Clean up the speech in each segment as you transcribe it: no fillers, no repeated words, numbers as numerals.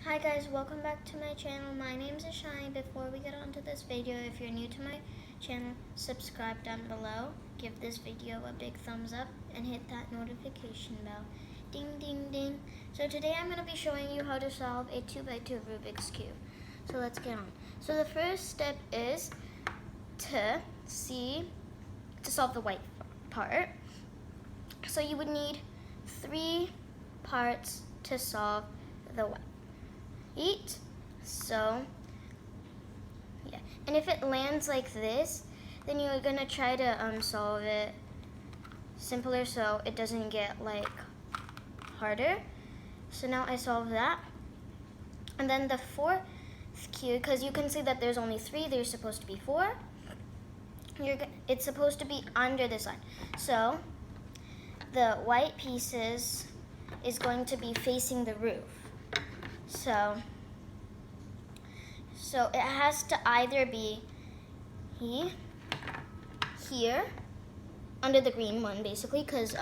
Hi guys, welcome back to my channel. My name is Ashani. Before we get on to this video, if you're new to my channel, subscribe down below. Give this video a big thumbs up and hit that notification bell. Ding, ding, ding. So today I'm going to be showing you how to solve a 2x2 Rubik's Cube. So let's get on. So the first step is to solve the white part. So you would need 3 parts to solve the white. So yeah, and if it lands like this, then you're gonna try to solve it simpler so it doesn't get like harder. So now I solved that, and then the 4th cube, because you can see that there's only 3, there's supposed to be 4. It's supposed to be under this line. So the white pieces is going to be facing the roof. So it has to either be here, under the green one basically, because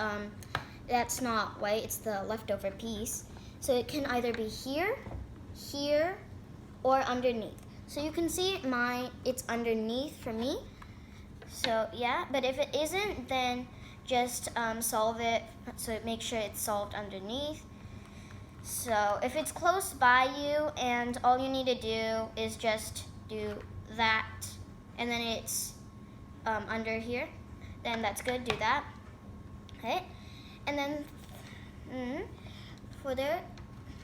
that's not white, it's the leftover piece. So it can either be here, here, or underneath. So you can see it's underneath for me. So yeah, but if it isn't, then just solve it, so make sure it's solved underneath. So if it's close by you and all you need to do is just do that, and then it's under here, then that's good, do that. Okay, and then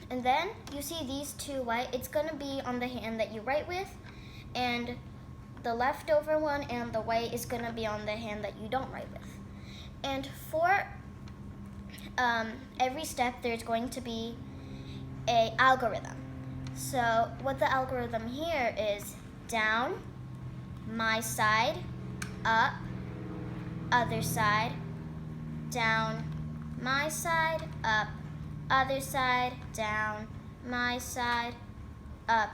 and then you see these 2 white, it's gonna be on the hand that you write with, and the leftover one and the white is gonna be on the hand that you don't write with. And for every step, there's going to be an algorithm. So what the algorithm here is: down, my side, up, other side, down, my side, up, other side, down, my side, up,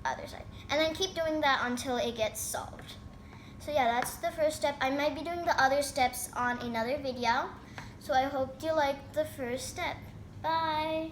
other side. And then keep doing that until it gets solved. So yeah, that's the first step. I might be doing the other steps on another video. So I hope you liked the first step. Bye!